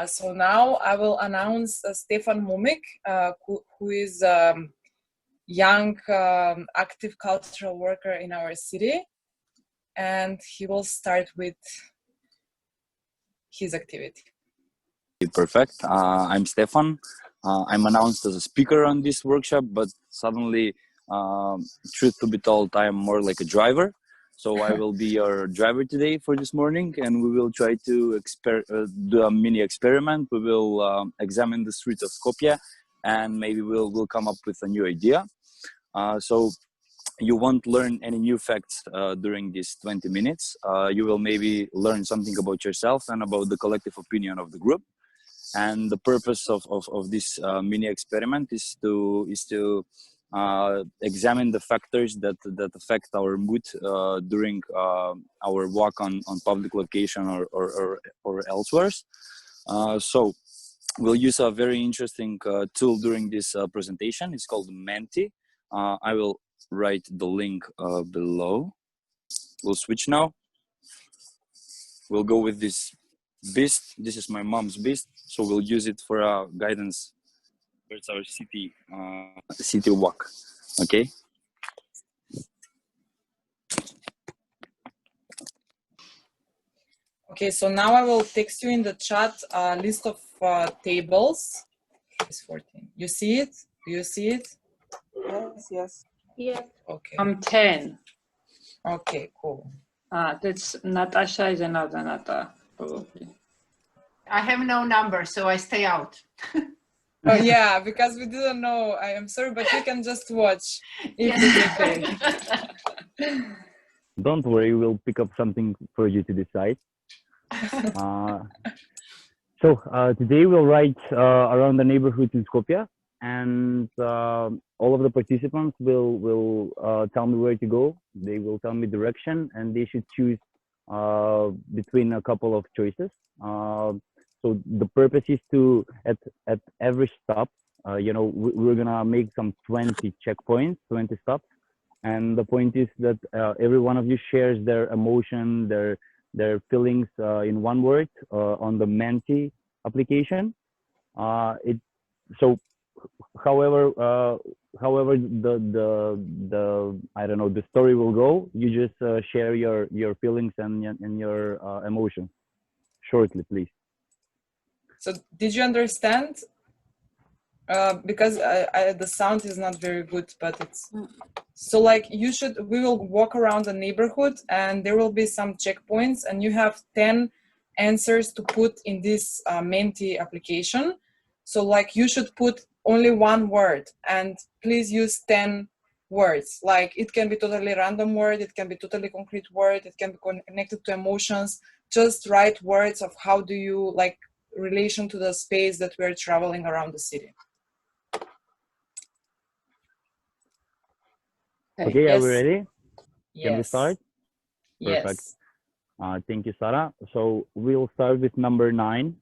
So now I will announce Stefan Momikj, who is a young, active cultural worker in our city, and he will start with his activity. Perfect. I'm Stefan. I'm announced as a speaker on this workshop, but suddenly, truth to be told, I am more like a driver. So I will be your driver today for this morning, and we will try to do a mini experiment. We will examine the street of Skopje, and maybe we'll come up with a new idea. So you won't learn any new facts during these 20 minutes. You will maybe learn something about yourself and about the collective opinion of the group. And the purpose of this mini experiment is to examine the factors that affect our mood during our walk on public location or elsewhere. So we'll use a very interesting tool during this presentation. It's called Menti. I will write the link below. We'll switch now. We'll go with this beast. This is my mom's beast, so we'll use it for our guidance towards our city walk. Okay. Okay, so now I will text you in the chat a list of tables. It's 14. You see it? Do you see it? Yes. Yeah. Okay. I'm 10. Okay, cool. That's Natasha is another Nata, probably. I have no number, so I stay out. Oh yeah, because we didn't know. I am sorry, but you can just watch. If it's okay. Don't worry, we'll pick up something for you to decide. So today we'll ride around the neighborhood in Skopje, and all of the participants will tell me where to go. They will tell me direction, and they should choose between a couple of choices. So the purpose is to, at every stop, we're gonna make some 20 checkpoints, 20 stops. And the point is that every one of you shares their emotion, their feelings in one word on the Menti application. However the I don't know, the story will go, you just share your feelings and your emotions shortly, please. So did you understand? Because the sound is not very good, but it's so like we will walk around the neighborhood, and there will be some checkpoints, and you have 10 answers to put in this Menti application. So like you should put only one word, and please use 10 words. Like it can be totally random word, it can be totally concrete word, it can be connected to emotions. Just write words of how do you like relation to the space that we're traveling around the city. Okay, yes. Are we ready? Yes. Can we start? Perfect. Yes. Thank you, Sarah. So we'll start with number 9.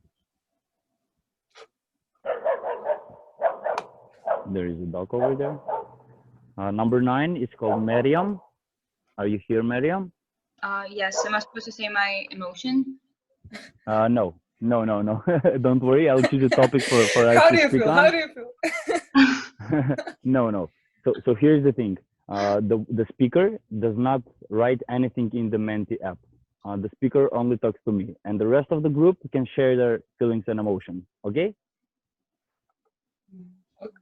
There is a dog over there. Number 9 is called Meleem. Are you here, Meleem? Yes. Am I supposed to say my emotion? No. Don't worry. I'll choose a topic for us How to do you speak feel? on. How do you feel? No. So here's the thing. The speaker does not write anything in the Menti app. The speaker only talks to me, and the rest of the group can share their feelings and emotions. Okay?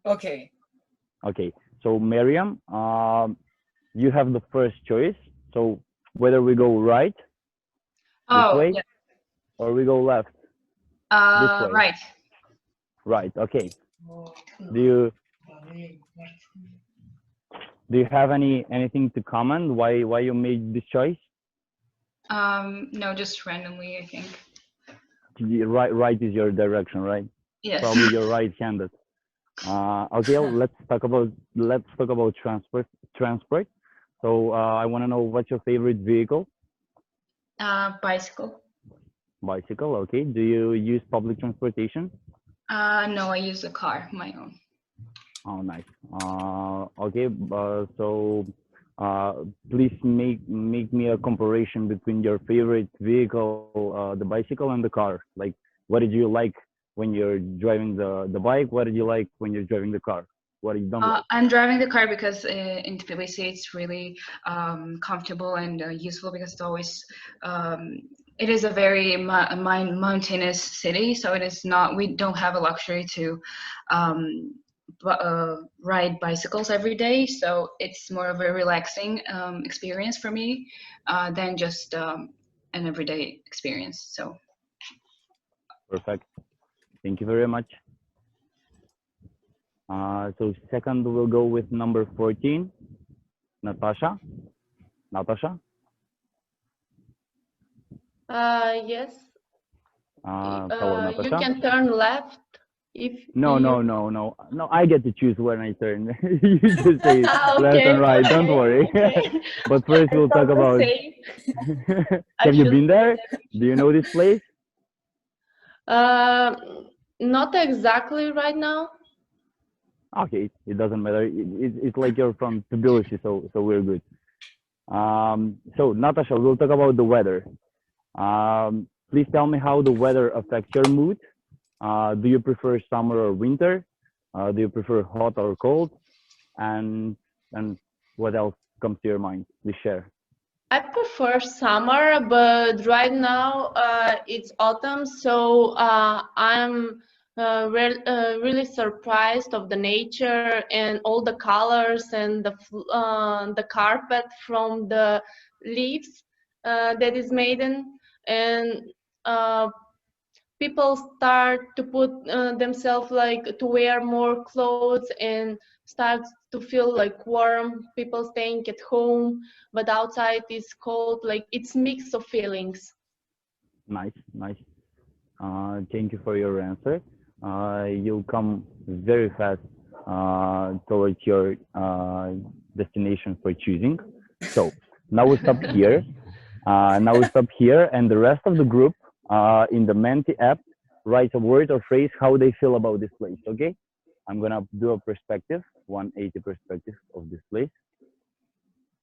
Okay. Okay. So Meleem, you have the first choice. So whether we go right this way, yeah. or we go left this way. Right. Right. Okay. Do you have anything to comment why you made this choice? No, just randomly, I think. Right is your direction, right? Yes. Probably you're right-handed. Okay, let's talk about transport. So I want to know, what's your favorite vehicle? Bicycle. Bicycle. Okay. Do you use public transportation? No, I use a car, my own. Oh, nice. Okay. So please make me a comparison between your favorite vehicle, the bicycle, and the car. Like, What did you like when you're driving the bike? What did you like when you're driving the car? What you don't like? I'm driving the car because in Tbilisi it's really comfortable and useful because it's always it is a very mountainous city, so it is not. We don't have a luxury to ride bicycles every day, so it's more of a relaxing experience for me than just an everyday experience. So Perfect. Thank you very much. So second, we'll go with number 14, Natasha. Natasha. Yes. Hello, Natasha. You can turn left if No, you... no. I get to choose when I turn. You just say left Okay, and right. Don't worry. okay. But first, we'll talk about. Have you been there? Do you know this place? Not exactly right now. Okay, it doesn't matter. It's like you're from Tbilisi, so we're good. So Natasha, we'll talk about the weather. Please tell me how the weather affects your mood. Do you prefer summer or winter? Do you prefer hot or cold? And what else comes to your mind? Please share. I prefer summer, but right now it's autumn, so I'm really surprised of the nature and all the colors and the carpet from the leaves that is made in, and people start to put themselves like to wear more clothes and start to feel like warm. People staying at home, but outside is cold. Like it's mix of feelings. Nice. Thank you for your answer. You'll come very fast towards your destination for choosing. So now we stop here. And the rest of the group in the Menti app writes a word or phrase how they feel about this place. Okay, I'm gonna do a perspective, 180 perspective of this place.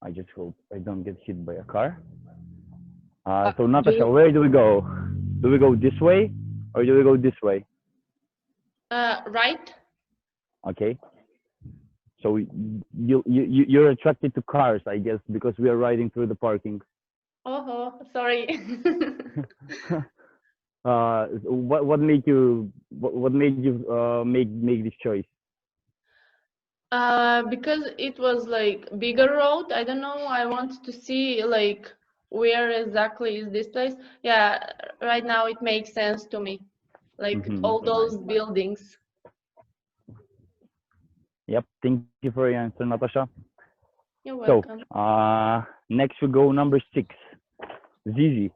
I just hope I don't get hit by a car. So Natasha, where do we go? Do we go this way or do we go this way? Right. Okay. So you're attracted to cars, I guess, because we are riding through the parking. Oh, sorry. What made you make this choice? Because it was like bigger road. I don't know. I wanted to see like where exactly is this place. Yeah, right now it makes sense to me. Like all those buildings. Yep. Thank you for your answer, Natasha. You're welcome. So next we go number 6, Zizi.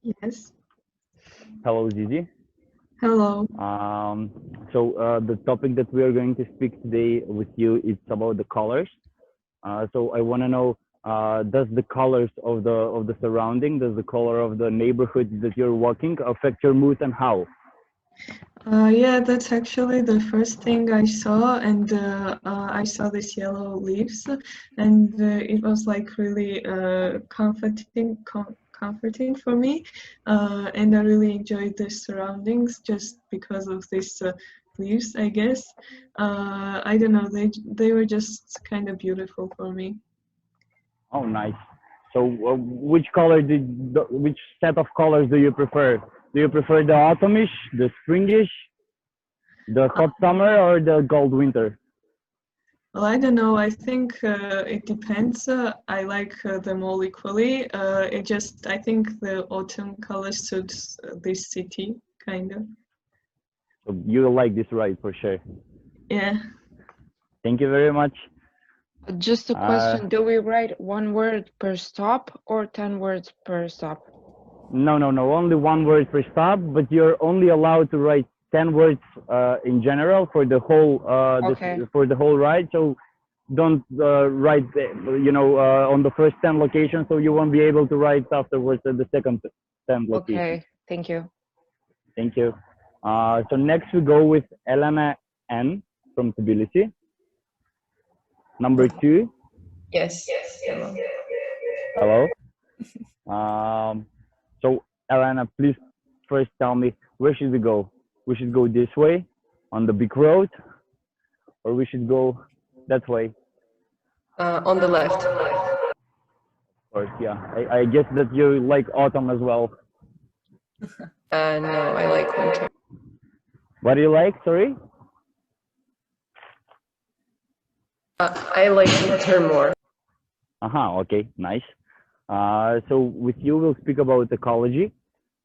Yes. Hello, Zizi. Hello. So the topic that we are going to speak today with you is about the colors. So I want to know, does the colors of the surrounding, does the color of the neighborhood that you're walking affect your mood, and how? Yeah, that's actually the first thing I saw, and I saw these yellow leaves, and it was like really comforting for me, and I really enjoyed the surroundings just because of these leaves, I guess. I don't know, they were just kind of beautiful for me. Oh, nice. So which set of colors do you prefer? Do you prefer the autumnish, the springish, the hot summer, or the cold winter? Well, I don't know. I think it depends. I like them all equally. I think the autumn color suits this city, kind of. So you like this ride for sure. Yeah. Thank you very much. Just a question. Do we write one word per stop or 10 words per stop? No. Only one word per stop, but you're only allowed to write 10 words in general for the whole for the whole ride. So don't write on the first 10 locations, so you won't be able to write afterwards at the second 10 locations. Okay, thank you. Thank you. So next we go with Elena N from Tbilisi. Number 2. Yes. Hello. So Elena, please first tell me, where should we go? We should go this way on the big road, or we should go that way? On the left. Of course, yeah. I guess that you like autumn as well. No, I like winter. What do you like? Sorry. I like winter more. Okay, nice. So with you, we'll speak about ecology.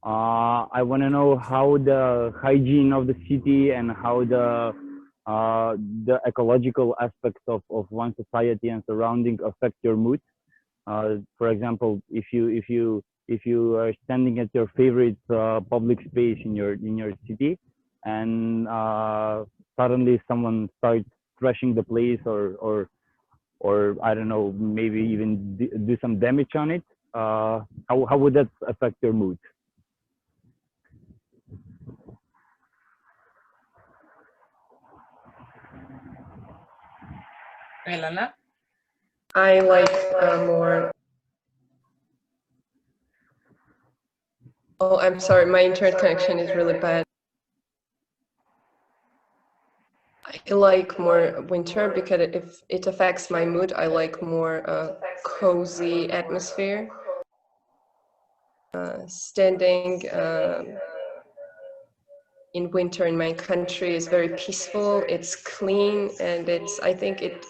I want to know how the hygiene of the city and how the ecological aspects of one society and surrounding affect your mood. For example, if you are standing at your favorite public space in your city, and suddenly someone starts trashing the place, or I don't know, maybe even do some damage on it, how would that affect your mood? Elena? I like more. Oh, I'm sorry, my internet connection is really bad. I like more winter because if it affects my mood, I like more cozy atmosphere. Standing in winter in my country is very peaceful. It's clean, and I think it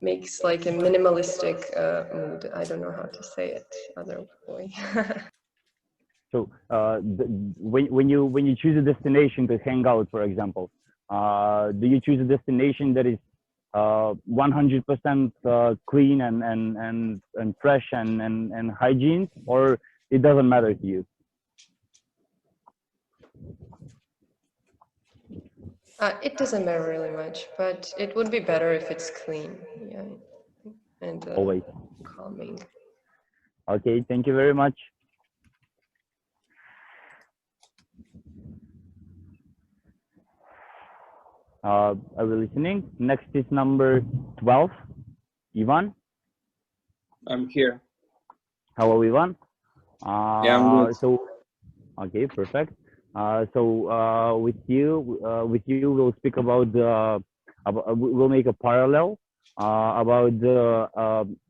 makes like a minimalistic mood. I don't know how to say it other way. So when you choose a destination to hang out, for example, do you choose a destination that is 100% clean and fresh and hygiene, or it doesn't matter to you? It doesn't matter really much, but it would be better if it's clean, yeah, and Always calming. Okay, thank you very much. Are we listening? Next is number 12, Ivan. I'm here. Hello, Ivan. Yeah, I'm good. So, okay, perfect. With you, we'll speak about we'll make a parallel about the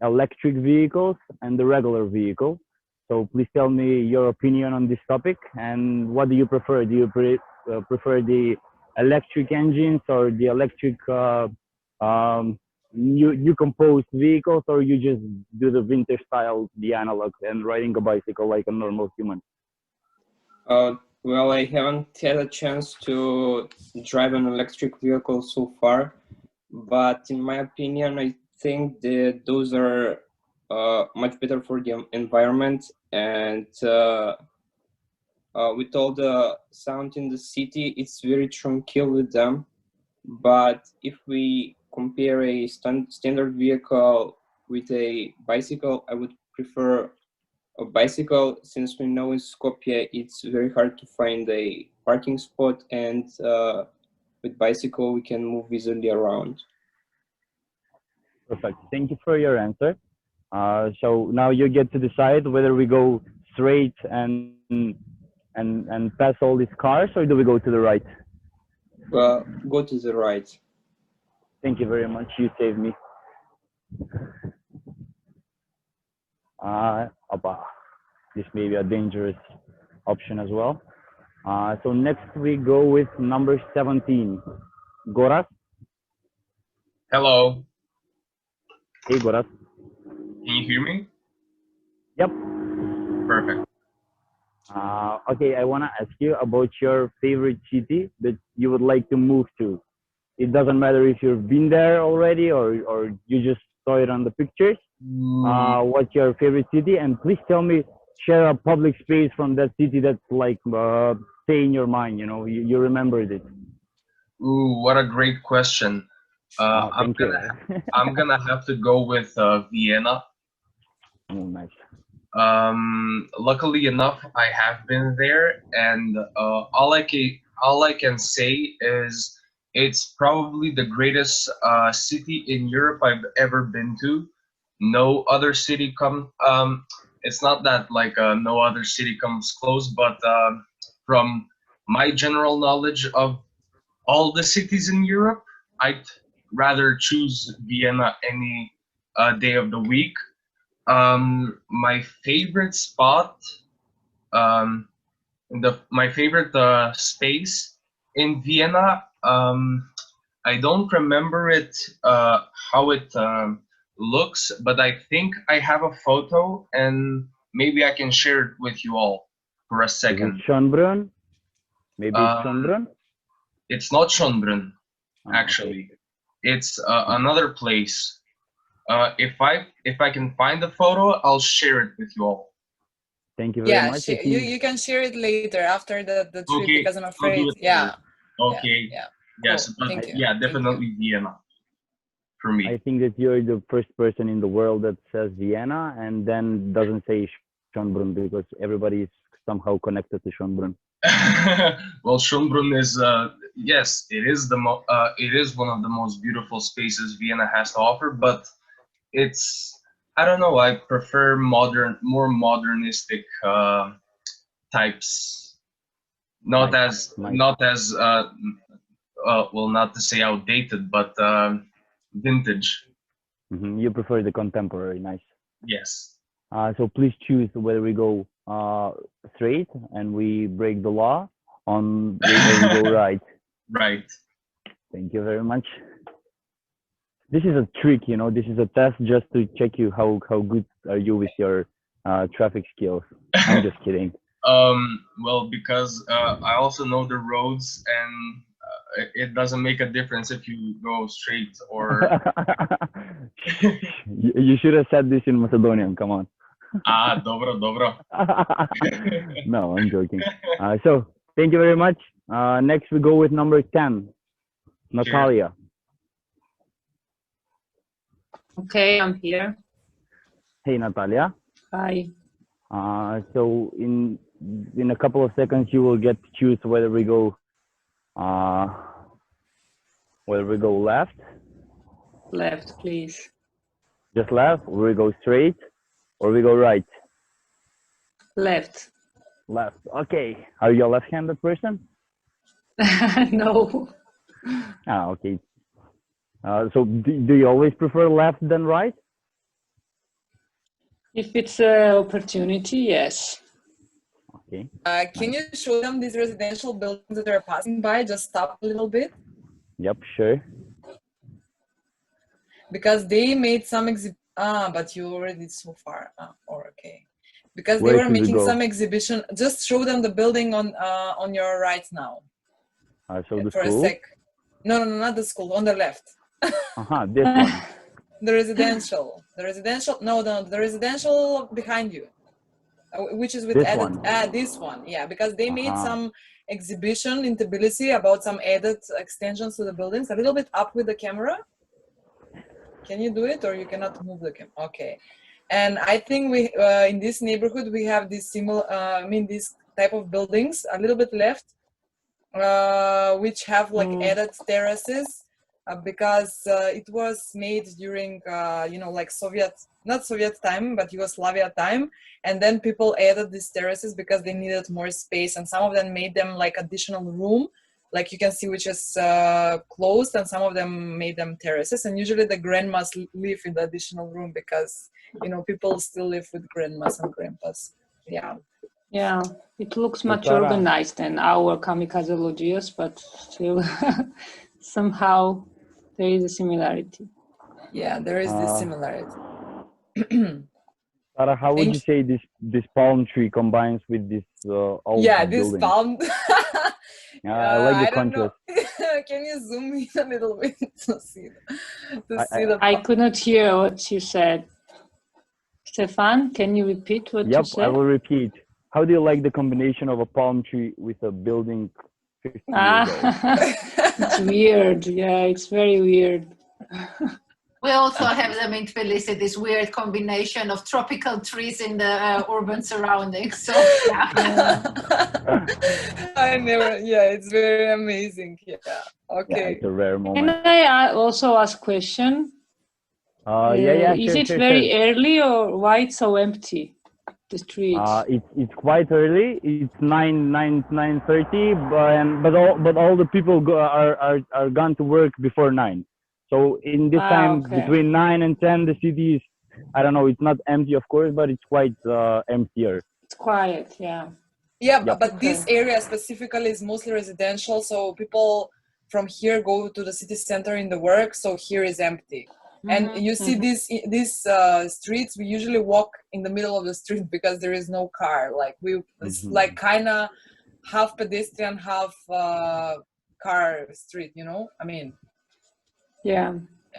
electric vehicles and the regular vehicles. So please tell me your opinion on this topic, and what do you prefer? Do you prefer the electric engines or the electric you composed vehicles, or you just do the vintage style, the analog, and riding a bicycle like a normal human? Well, I haven't had a chance to drive an electric vehicle so far, but in my opinion, I think that those are much better for the environment, and with all the sound in the city, it's very tranquil with them. But if we compare a standard vehicle with a bicycle, I would prefer a bicycle, since we know in Skopje it's very hard to find a parking spot, and with bicycle we can move easily around. Perfect. Thank you for your answer. So now you get to decide whether we go straight and pass all these cars, or do we go to the right? Well, go to the right. Thank you very much. You saved me. This may be a dangerous option as well. So next we go with number 17, Goras. Hello. Hey, Goras. Can you hear me? Yep. Perfect. Okay, I want to ask you about your favorite city that you would like to move to. It doesn't matter if you've been there already, or you just saw it on the pictures. What's your favorite city? And please tell me, share a public space from that city that's like stay in your mind, you remembered it. Ooh, what a great question. I'm gonna have to go with Vienna. Oh, nice. Luckily enough, I have been there, and all I can say is it's probably the greatest city in Europe I've ever been to. No other city it's not that like no other city comes close, but from my general knowledge of all the cities in Europe, I'd rather choose Vienna any day of the week. My favorite spot, my favorite space in Vienna. I don't remember it how it looks, but I think I have a photo, and maybe I can share it with you all for a second. Is it Schönbrunn? Maybe it's Um, Schönbrunn? It's not Schönbrunn, Oh, actually. It's another place. If I can find the photo, I'll share it with you all. Thank you very Yeah, much. I think you can share it later after the trip Okay, because I'm I'll do afraid. it Yeah. later. Okay. Yeah. Yes, Cool. but Thank you. yeah, Thank you. definitely Vienna for me. I think that you're the first person in the world that says Vienna and then doesn't say Schönbrunn because everybody is somehow connected to Schönbrunn. Well, Schönbrunn is yes, it is it is one of the most beautiful spaces Vienna has to offer, but it's, I don't know, I prefer more modernistic types, not Nice. as well, not to say outdated, but vintage. You prefer the contemporary, nice. Yes. So please choose whether we go straight and we break the law or we go right. Right. Thank you very much. This is a trick, you know, this is a test just to check you how good are you with your traffic skills. I'm just kidding. Well, because I also know the roads, and it doesn't make a difference if you go straight or. You should have said this in Macedonian, come on. Ah, dobro, dobro. No, I'm joking. So, thank you very much. Next, we go with number 10, Natalia. Okay, I'm here. Hey, Natalia. Hi. So, in a couple of seconds, you will get to choose whether we go left. Left, please. Just left, or we go straight, or we go right. Left. Left. Okay. Are you a left-handed person? No. Okay. So do you always prefer left than right? If it's an opportunity, yes. Okay. Can you show them these residential buildings that are passing by? Just stop a little bit. Yep, sure. Because they made some but you already so far. Okay. Because Where they were should we making go? some exhibition. Just show them the building on your right now. So the For school? a sec. No, not the school. On the left. This one. The residential. The residential behind you, which is with This added. one. This one, yeah, because they made some exhibition in Tbilisi about some added extensions to the buildings. A little bit up with the camera. Can you do it, or you cannot move the camera? Okay. And I think we in this neighborhood we have this similar. This type of buildings a little bit left, which have like added terraces. Because it was made during, like not Soviet time, but Yugoslavia time. And then people added these terraces because they needed more space. And some of them made them like additional room, like you can see, which is closed. And some of them made them terraces. And usually the grandmas live in the additional room because, people still live with grandmas and grandpas. Yeah. Yeah, it looks much Sarah. organized than our kamikaze logios, but still somehow there is a similarity. Yeah, there is this similarity. Sarah, how would you say this palm tree combines with this old this building? palm. I like the contrast. Can you zoom in a little bit to see I could not hear what you said. Stefan, can you repeat what you said? I will repeat. How do you like the combination of a palm tree with a building 50 years old? It's weird. Yeah, it's very weird. We also have them in Tbilisi, this weird combination of tropical trees in the urban surroundings. So, yeah. It's very amazing. Yeah. Okay. Yeah, it's a rare moment. Can I also ask a question? Is it very early or why it's so empty? the streets? It's quite early. It's 9:30, but all the people are gone to work before 9. So in this time Okay. between 9 and 10, the city is, I don't know, it's not empty of course, but it's quite emptier. It's quiet, yeah. Yeah, Yep. but this area specifically is mostly residential, so people from here go to the city center in the work, so here is empty. And you see these streets, we usually walk in the middle of the street because there is no car. Like it's like kind of half pedestrian, half car street, you know? I mean, yeah.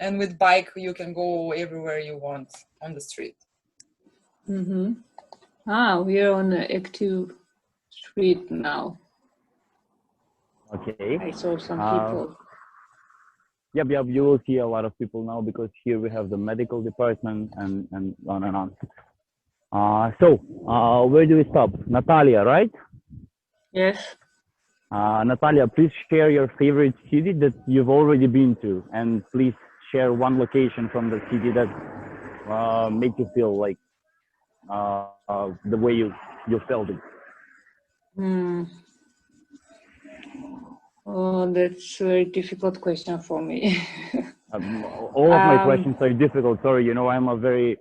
And with bike, you can go everywhere you want on the street. We are on the active street now. Okay. I saw some people. Yep, you will see a lot of people now because here we have the medical department and on and on. So where do we stop? Natalia, right? Yes. Natalia, please share your favorite city that you've already been to, and please share one location from the city that make you feel like the way you felt it. Oh, that's a very difficult question for me. All of my questions are difficult. Sorry, you know, I'm a very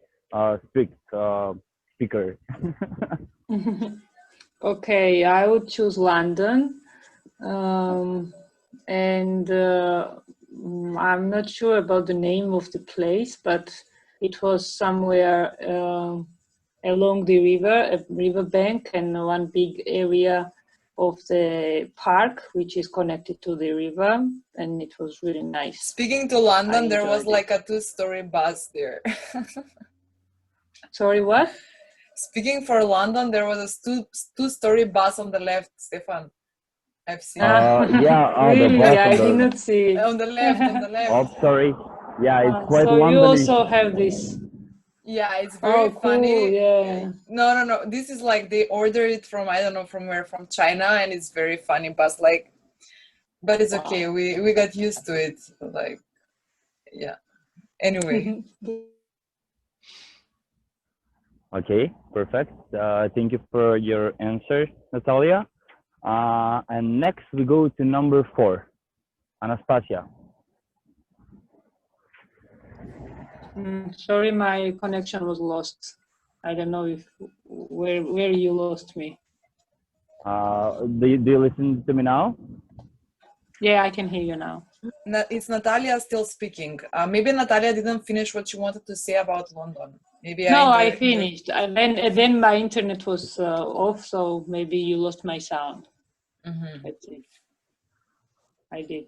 strict speaker. Okay, I would choose London. And I'm not sure about the name of the place, but it was somewhere along the river, a river bank, and one big area of the park, which is connected to the river, and it was really nice. Speaking to London, there was like a 2-story bus there. Sorry, what? Speaking for London, there was a 2-story bus on the left, Stefan. I've seen really? I did not see it. On the left. Oh, sorry. Yeah, it's quite so London. You also have this. Yeah, it's very funny. Cool, yeah. No. This is like they ordered it from, I don't know from where, from China, and it's very funny bus. Like, but it's okay. We got used to it. Like, yeah. Anyway. Okay, perfect. Thank you for your answer, Natalia. And next we go to number 4, Anastasia. Sorry, my connection was lost. I don't know where you lost me. Do you listen to me now? Yeah, I can hear you now. It's Natalia still speaking. Maybe Natalia didn't finish what she wanted to say about London. Maybe I finished. And then my internet was off, so maybe you lost my sound. That's it. I did.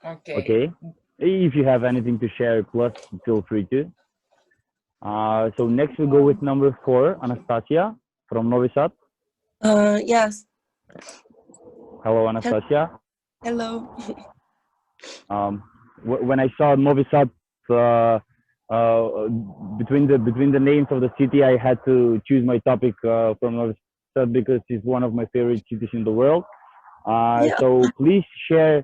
Okay. If you have anything to share, plus feel free to. So next we go with number 4, Anastasia from Novi Sad. Yes. Hello, Anastasia. Hello. When I saw Novi Sad between the names of the city, I had to choose my topic from Novi Sad because it's one of my favorite cities in the world. So please share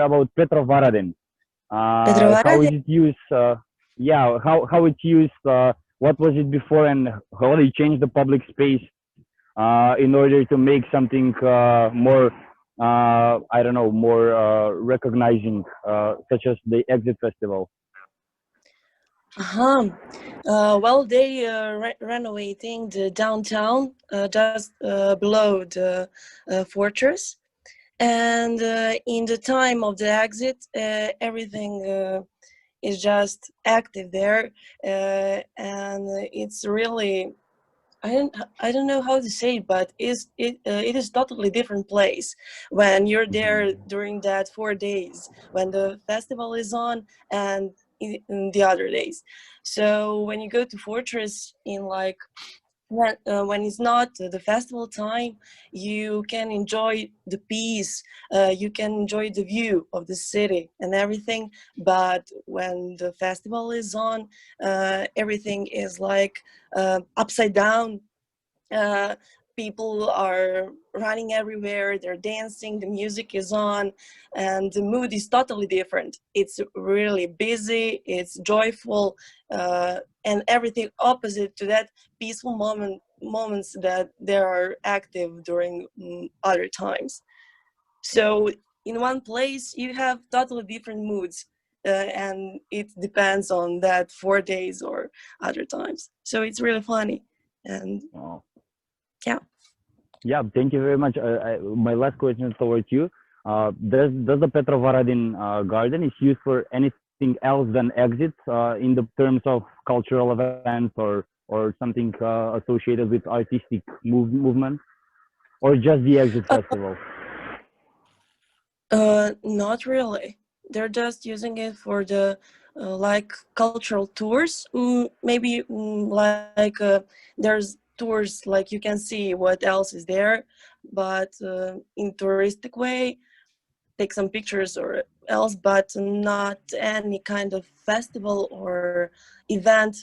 about Petrovaradin. How is it used? How it's used? What was it before, and how they changed the public space in order to make something more, I don't know, more recognizing, such as the Exit Festival. Well, they renovating the downtown just below the fortress, and in the time of the exit, everything is just active there, and it's really, I don't know how to say it, but it is totally different place when you're there during that 4 days when the festival is on and in the other days. So when you go to Fortress in like when it's not the festival time, you can enjoy the peace, you can enjoy the view of the city and everything. But when the festival is on, everything is like upside down. People are running everywhere, they're dancing, the music is on, and the mood is totally different. It's really busy, it's joyful, and everything opposite to that peaceful moments that they are active during other times. So in one place you have totally different moods, and it depends on that 4 days or other times. So it's really funny. And Wow. yeah. Yeah, thank you very much. My last question is towards you. Does the Petrovaradin garden is used for anything else than exits in the terms of cultural events or something associated with artistic movement, or just the exit festival? Not really. They're just using it for the like cultural tours. Maybe like there's tours like you can see what else is there, but in touristic way, take some pictures or else, but not any kind of festival or event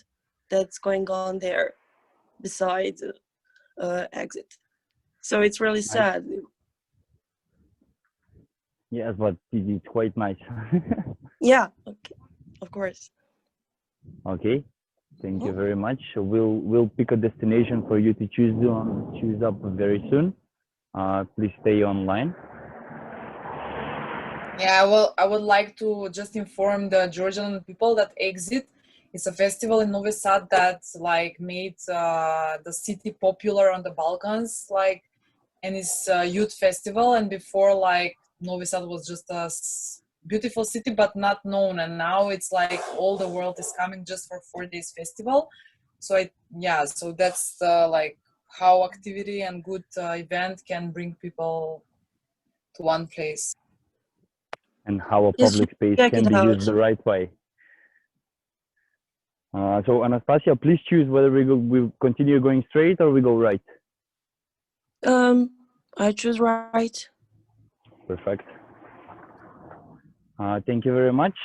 that's going on there besides exit. So it's really sad. Yes, but it's quite nice. Yeah, okay, of course. Okay, thank you very much. So we'll pick a destination for you to choose up very soon. Please stay online. Yeah, well, I would like to just inform the Georgian people that Exit is a festival in Novi Sad that like made the city popular on the Balkans, like, and it's a youth festival. And before, like, Novi Sad was just a beautiful city but not known, and now it's like all the world is coming just for 4 days festival. So so that's like how activity and good event can bring people to one place. And how a Yes, public space check can it be out. used the right way. So Anastasia, please choose whether we continue going straight or we go right. I choose right. Perfect. Thank you very much.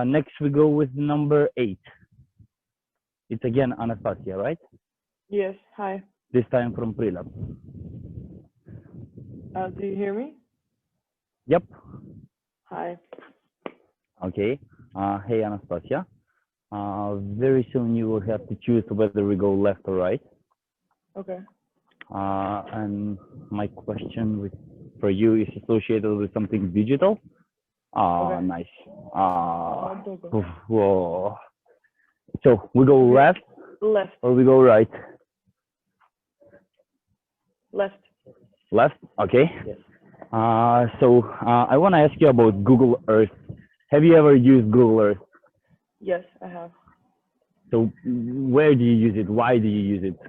Next we go with number 8. It's again Anastasia, right? Yes, hi. This time from Prilep. Do you hear me? Yep. Hi. Okay. Hey Anastasia. Very soon you will have to choose whether we go left or right. Okay. And my question for you is associated with something digital. Okay. Nice. Whoa. So we go left? Left. Or we go right? Left. Left? Okay. Yes. So I want to ask you about Google Earth. Have you ever used Google Earth? Yes, I have. So where do you use it? Why do you use it?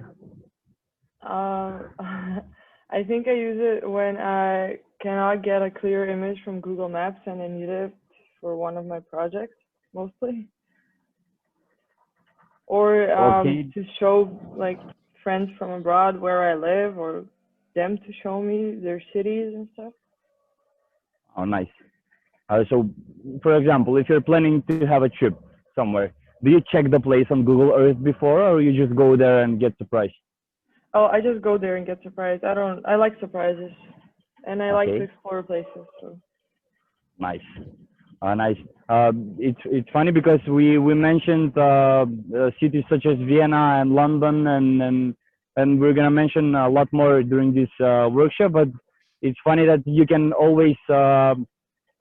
I think I use it when I cannot get a clear image from Google Maps and I need it for one of my projects, mostly. Or to show like friends from abroad where I live, or them to show me their cities and stuff. Oh, nice. So, for example, if you're planning to have a trip somewhere, do you check the place on Google Earth before, or you just go there and get surprised? Oh, I just go there and get surprised. I like surprises, and I like to explore places. So. Nice. Nice. It's funny because we mentioned cities such as Vienna and London, and we're gonna mention a lot more during this workshop. But it's funny that you can always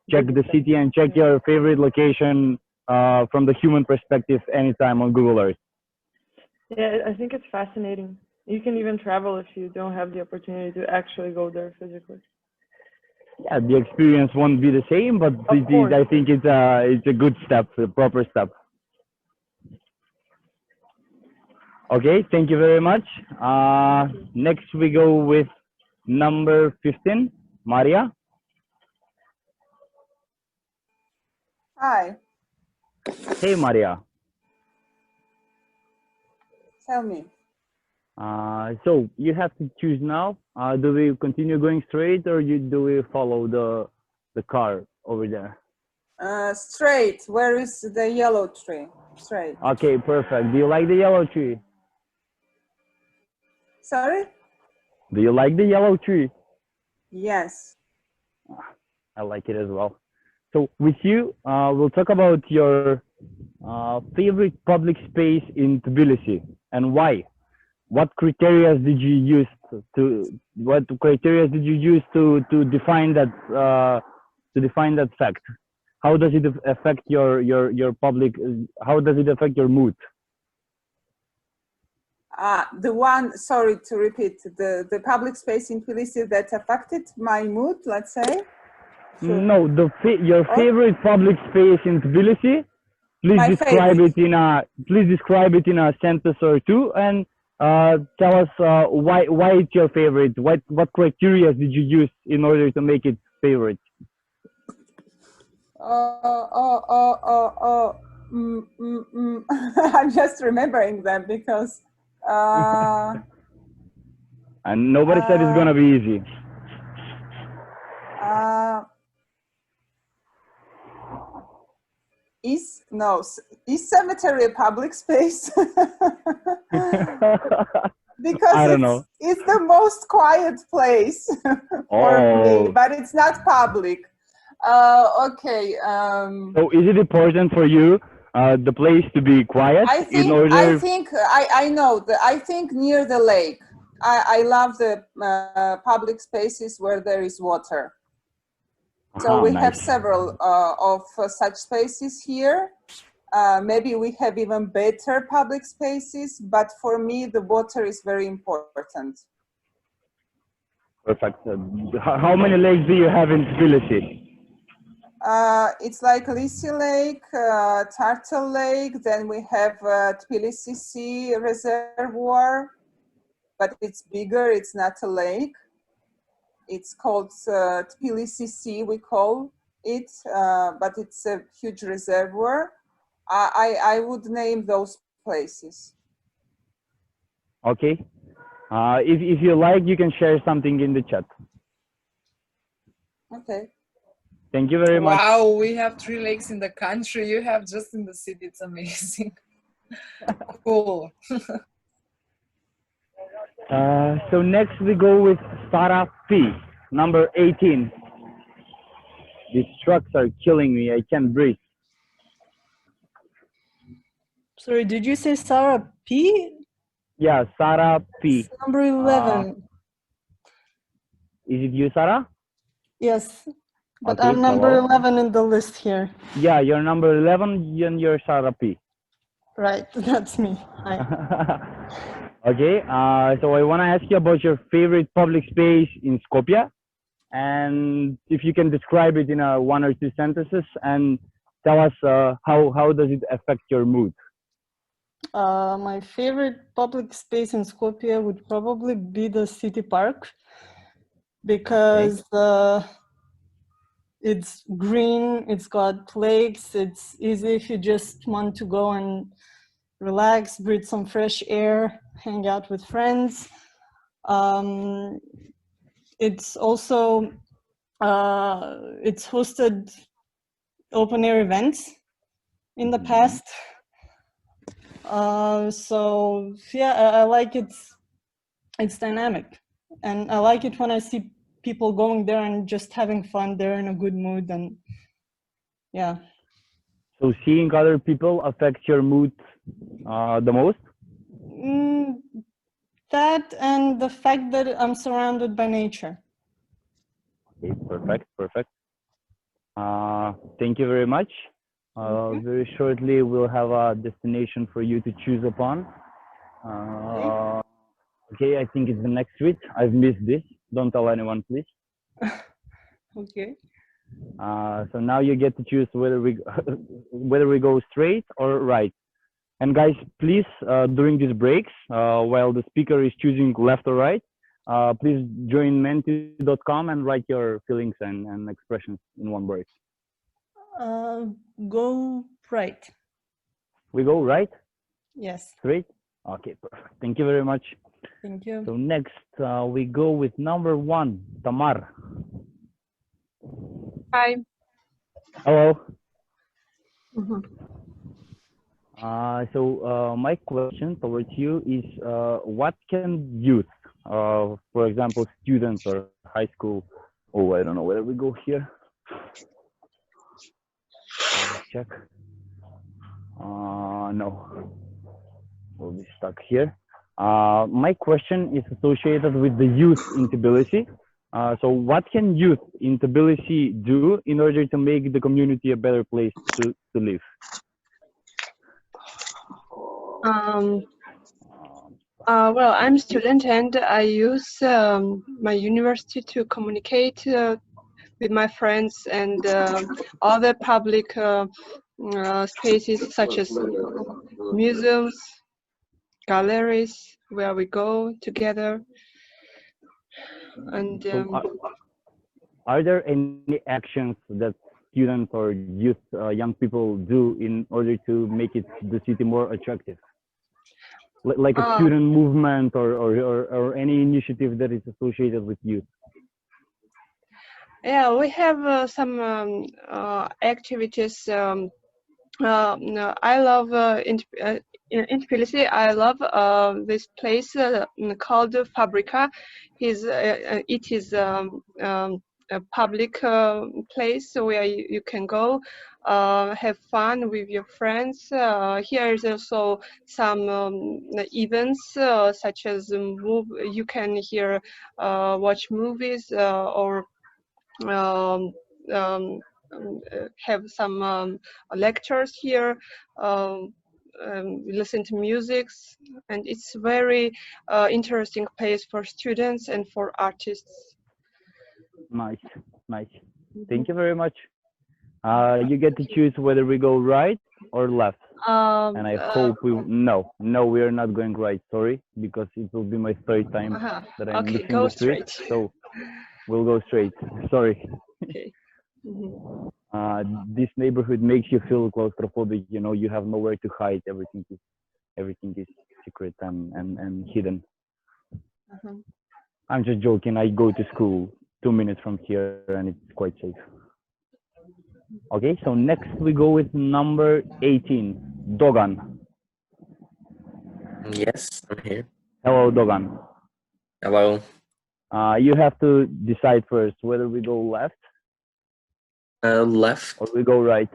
check the city and check your favorite location from the human perspective anytime on Google Earth. Yeah, I think it's fascinating. You can even travel if you don't have the opportunity to actually go there physically. Yeah, the experience won't be the same, but I think it's a good step, a proper step. Okay, thank you very much. Next we go with number 15, Maria. Hi. Hey, Maria. Tell me. So you have to choose now. Do we continue going straight, or do we follow the car over there? Straight. Where is the yellow tree? Straight. Okay, perfect. Do you like the yellow tree? Sorry? Do you like the yellow tree? Yes. I like it as well. So with you, we'll talk about your Favorite public space in Tbilisi and why? What criteria did you use to define that fact? How does it affect your public? How does it affect your mood? The one, sorry to repeat, the public space in Tbilisi that affected my mood, let's say. No, your favorite public space in Tbilisi. Please describe it in a sentence or two, and tell us why it's your favorite. What criteria did you use in order to make it favorite? I'm just remembering them because. And nobody said it's gonna be easy. Is cemetery a public space? Because it's the most quiet place for me, but it's not public. Okay. So is it important for you the place to be quiet I think near the lake. I love the public spaces where there is water. So we have several of such spaces here. Maybe we have even better public spaces, but for me, the water is very important. Perfect. How many lakes do you have in Tbilisi? It's like Lisi Lake, Turtle Lake, then we have Tbilisi Sea Reservoir, but it's bigger, it's not a lake. It's called Tbilisi Sea, we call it, but it's a huge reservoir. I would name those places. Okay. If you like, you can share something in the chat. Okay. Thank you very much. Wow, we have 3 lakes in the country. You have just in the city. It's amazing. Cool. So next we go with Sarah P, number 18. These trucks are killing me. I can't breathe. Sorry, did you say Sarah P? Yeah, Sarah P. Number 11. Is it you, Sarah? Yes, but Okay, I'm number hello. 11 in the list here. Yeah, you're number 11 and you're Sarah P. Right, that's me. Hi. Okay, so I want to ask you about your favorite public space in Skopje, and if you can describe it in 1 or 2 sentences, and tell us how does it affect your mood. My favorite public space in Skopje would probably be the city park, because it's green, it's got lakes, it's easy if you just want to go and relax, breathe some fresh air, hang out with friends. It's also, it's hosted open air events in the past. So yeah, I like it's dynamic, and I like it when I see people going there and just having fun. They're in a good mood, and yeah. So seeing other people affects your mood the most? That and the fact that I'm surrounded by nature. Okay, perfect. Thank you very much. Very shortly we'll have a destination for you to choose upon. Okay, I think it's the next street. I've missed this. Don't tell anyone, please. Okay. So now you get to choose whether we go straight or right. And guys, please, during these breaks, while the speaker is choosing left or right, please join menti.com and write your feelings and expressions in one word. Go right. We go right? Yes. Straight? Okay, perfect. Thank you very much. Thank you. So next, we go with number 1, Tamar. Hi. Hello. So my question towards you is, what can youth, for example, students or high school, I don't know whether we go here. Check. No, we'll be stuck here. My question is associated with the youth in Tbilisi. So what can youth in Tbilisi do in order to make the community a better place to live? Um, well, I'm a student and I use my university to communicate with my friends and other public spaces such as museums, galleries where we go together. And Are there any actions that students or youth, young people do in order to make the city more attractive? Like a student movement or any initiative that is associated with youth? yeah, we have some activities. No, I love in Tbilisi. I love this place called Fabrika. It is a public place where you can go have fun with your friends. Here is also some events such as you can here watch movies or um, um, have some lectures here, listen to music, and it's very interesting place for students and for artists. Nice, nice. Thank you very much. You get to choose whether we go right or left. And I hope we are not going right. Sorry, because it will be my third time that I'm Okay, missing go the street. straight. So we'll go straight. Sorry. Okay. This neighborhood makes you feel claustrophobic. You know, you have nowhere to hide. Everything is secret and hidden. I'm just joking. I go to school 2 minutes from here, and it's quite safe. Okay, so next we go with number 18, Dogan. Yes, I'm here. Hello, Dogan. Hello. You have to decide first whether we go left. Left. Or we go right.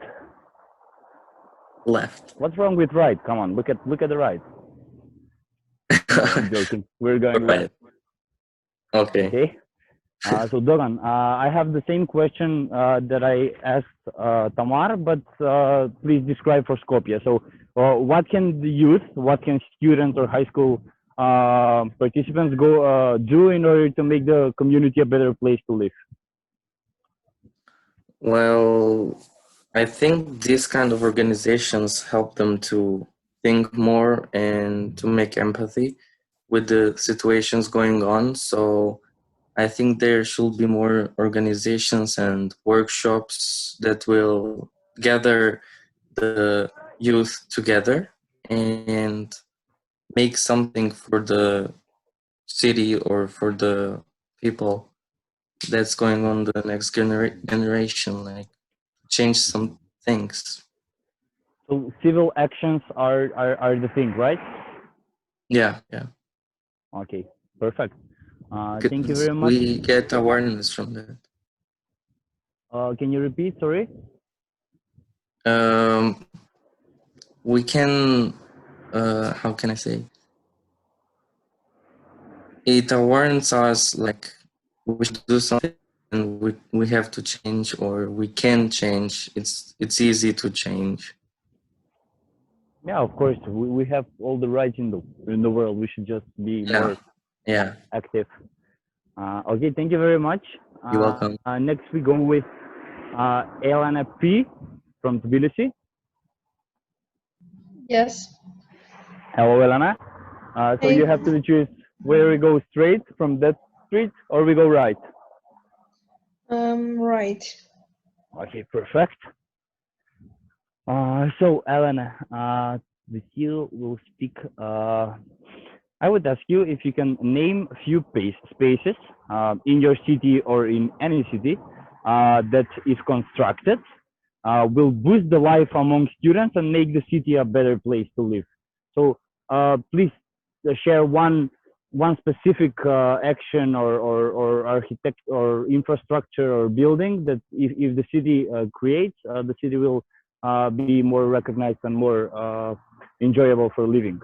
Left. What's wrong with right? Come on, look at the right. No, I'm joking. We're going Right. left. Okay. Okay. So Dogan, I have the same question that I asked Tamar, but please describe for Skopje. So what can the youth, what can students or high school participants go do in order to make the community a better place to live? Well, I think these kind of organizations help them to think more and to make empathy with the situations going on. So I think there should be more organizations and workshops that will gather the youth together and make something for the city or for the people that's going on the next generation, like change some things. So civil actions are the thing, right? Yeah. Okay, perfect. Thank you very much. We get awareness from that. Can you repeat? Sorry. We can. How can I say? It warns us like we should do something and we have to change or we can change. It's easy to change. Yeah, of course. We have all the rights in the world. We should just be more active. Okay, thank you very much. You're welcome. Next we go with Elena P from Tbilisi. Yes. Hello, Elena. So you have to choose whether we go straight from that street or we go right. Right. Okay, perfect. So Elena, the you will speak. I would ask you if you can name a few spaces in your city or in any city that is constructed, will boost the life among students and make the city a better place to live. So please share one specific action or architect or infrastructure or building that if the city creates, the city will be more recognized and more enjoyable for living.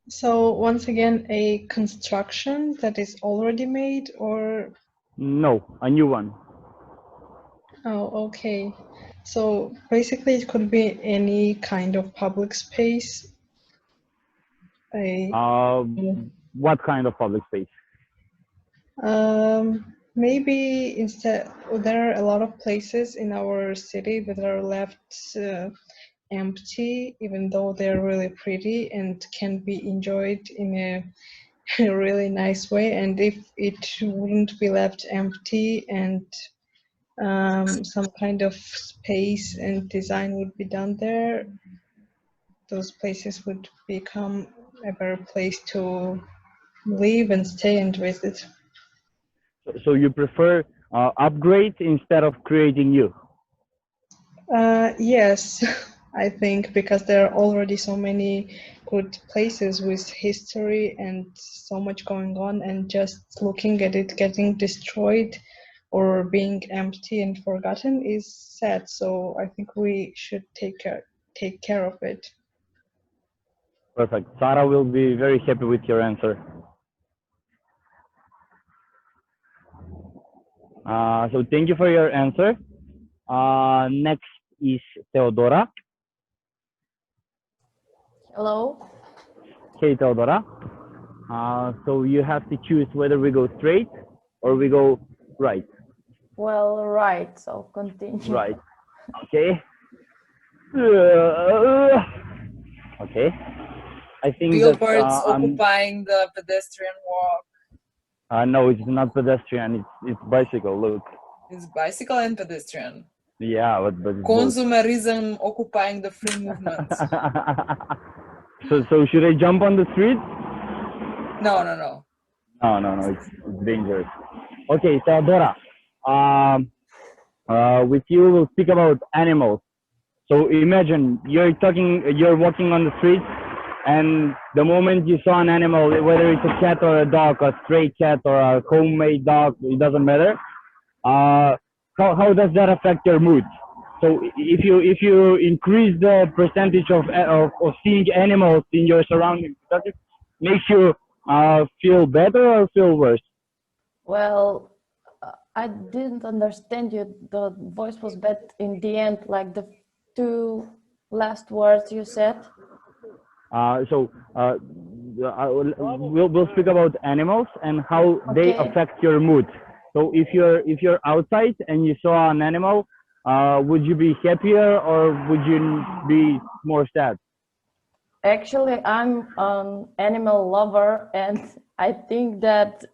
So once again, a construction that is already made, or? No, a new one. Oh, okay. So basically it could be any kind of public space. What kind of public space? Maybe instead, there are a lot of places in our city that are left empty, even though they're really pretty and can be enjoyed in a really nice way. And if it wouldn't be left empty and some kind of space and design would be done there, those places would become a better place to live and stay and visit. So you prefer upgrades instead of creating new? Yes, I think because there are already so many good places with history and so much going on, and just looking at it getting destroyed or being empty and forgotten is sad. So I think we should take care of it. Perfect. Sarah will be very happy with your answer. So thank you for your answer. Next is Theodora. Hello. Hey, Theodora. So you have to choose whether we go straight or we go right. Well, right. So continue. Right. Okay. Okay. I think Billboards that, occupying the pedestrian walk. no, it's not pedestrian. It's bicycle. Look. It's bicycle and pedestrian. Yeah, but it's Consumerism occupying the free movement. So should I jump on the street? No. No. It's dangerous. Okay, Theodora. With you, we'll speak about animals. So imagine you're walking on the street, and the moment you saw an animal, whether it's a cat or a dog, a stray cat or a homemade dog, it doesn't matter. How does that affect your mood? So if you increase the percentage of seeing animals in your surroundings, does it make you feel better or feel worse? Well, I didn't understand you. The voice was bad in the end, like the two last words you said. We'll speak about animals and how they affect your mood. So if you're outside and you saw an animal, would you be happier or would you be more sad? Actually, I'm an animal lover, and I think that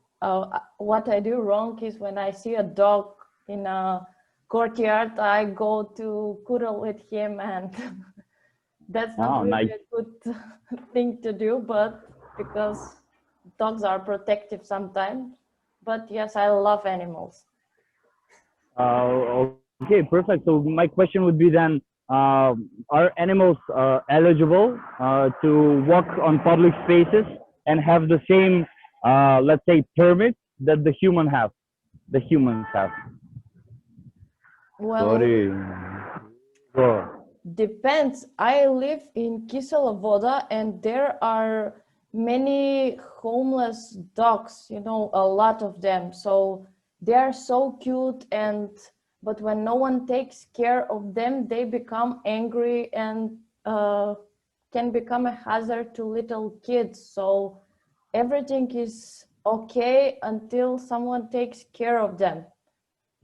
what I do wrong is when I see a dog in a courtyard, I go to cuddle with him, and that's not really a good thing to do, but because dogs are protective sometimes. But yes, I love animals. Okay, perfect. So my question would be then, are animals eligible to walk on public spaces and have the same, let's say, permits that the humans have? Well, depends. I live in Kiselevoda, and there are many homeless dogs, a lot of them. So they are so cute, but when no one takes care of them, they become angry and can become a hazard to little kids. So everything is okay until someone takes care of them.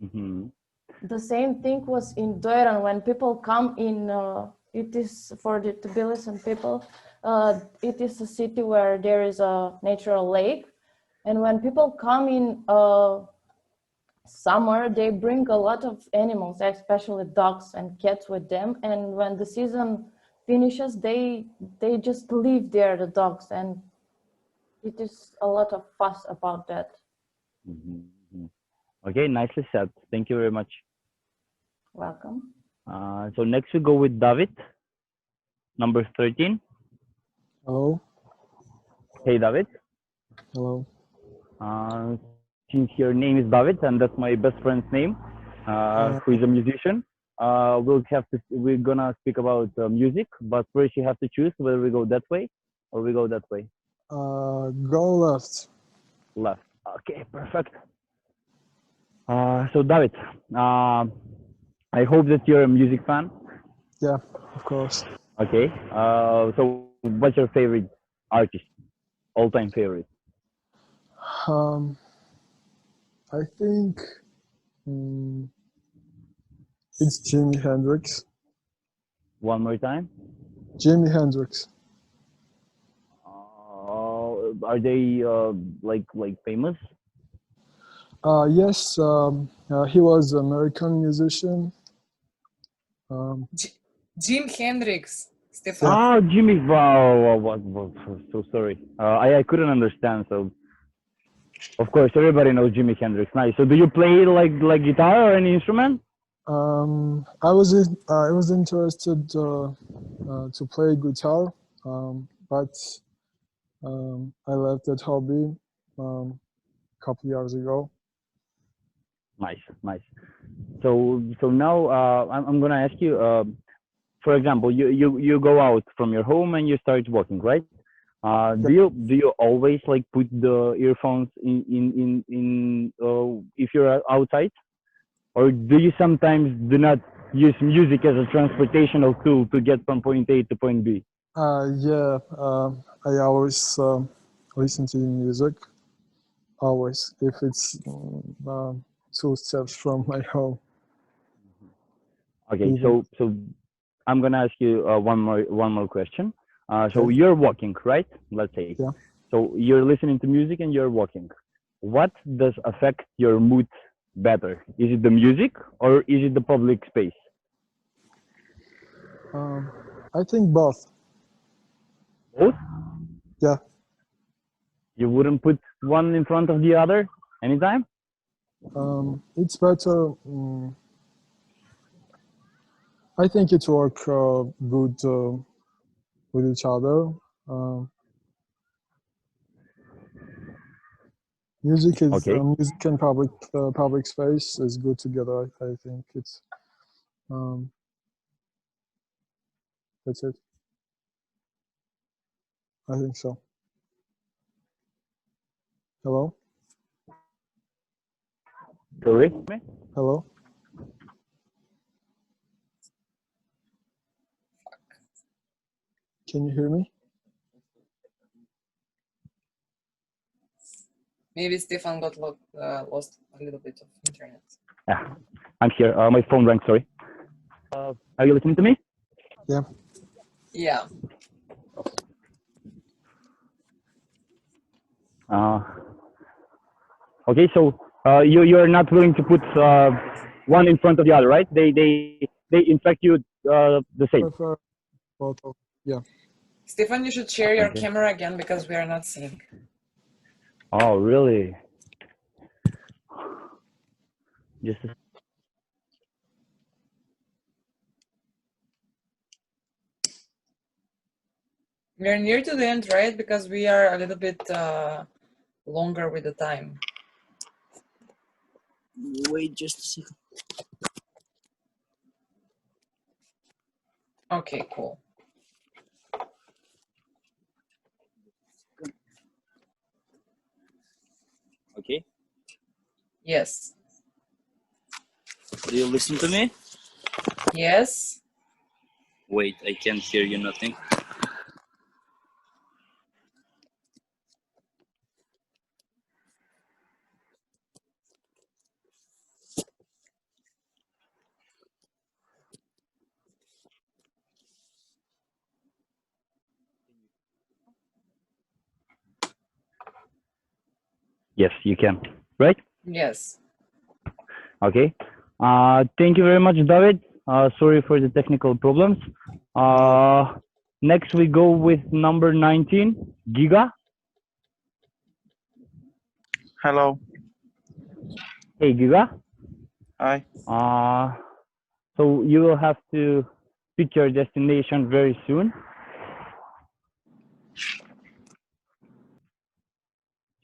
Mm-hmm. The same thing was in Doiran. When people come in, it is for the Tbilisian people, it is a city where there is a natural lake. And when people come in summer, they bring a lot of animals, especially dogs and cats with them. And when the season finishes, they just leave there, the dogs. And it is a lot of fuss about that. Mm-hmm. Okay, nicely said. Thank you very much. Welcome. So next we go with David, number 13. Hello. Hey, David. Hello. Since your name is David, and that's my best friend's name, who is a musician, we're gonna speak about music, but first you have to choose whether we go that way or we go that way. Go left. Left. Okay, perfect. So David, I hope that you're a music fan. Yeah, of course. Okay. So what's your favorite artist? All-time favorite? Um, I think mm, it's Jimi Hendrix. One more time. Jimi Hendrix. Are they like famous? Yes, he was an American musician. Jim Hendrix, Stefan. Oh, Jimmy! Wow, so sorry. I couldn't understand. So of course everybody knows Jimi Hendrix. Nice. So do you play like guitar or any instrument? I was interested to play guitar, but I left that hobby a couple years ago. Nice, nice. So now I'm gonna ask you. For example, you go out from your home and you start walking, right? Do you always like put the earphones in if you're outside, or do you sometimes do not use music as a transportational tool to get from point A to point B? Yeah, I always listen to music. Always, if it's 2 steps from my home. Okay, so I'm gonna ask you one more question. So Okay. you're walking, right? Let's say. Yeah. So you're listening to music and you're walking. What does affect your mood better? Is it the music or is it the public space? I think both. Both? Yeah. You wouldn't put one in front of the other anytime? It's better. I think it works good with each other. Music is Okay. music and public space is good together. I think it's that's it. I think so. Hello. Sorry? Hello. Can you hear me? Maybe Stefan got lost a little bit of internet. Yeah, I'm here. My phone rang. Sorry. Are you listening to me? Yeah. Yeah. Okay, so you're not willing to put one in front of the other, right? They infect you the same. Prefer both of yeah. Stefan, you should share your Okay. camera again because we are not seeing. Oh, really? Just a We're near to the end, right? Because we are a little bit longer with the time. Wait just a second. Okay, cool. Okay. Yes. Do you listen to me? Yes. Wait, I can't hear you nothing. Yes, you can. Right? Yes. Okay. Thank you very much, David. Sorry for the technical problems. Next we go with number 19, Giga. Hello. Hey, Giga. Hi. So you will have to pick your destination very soon.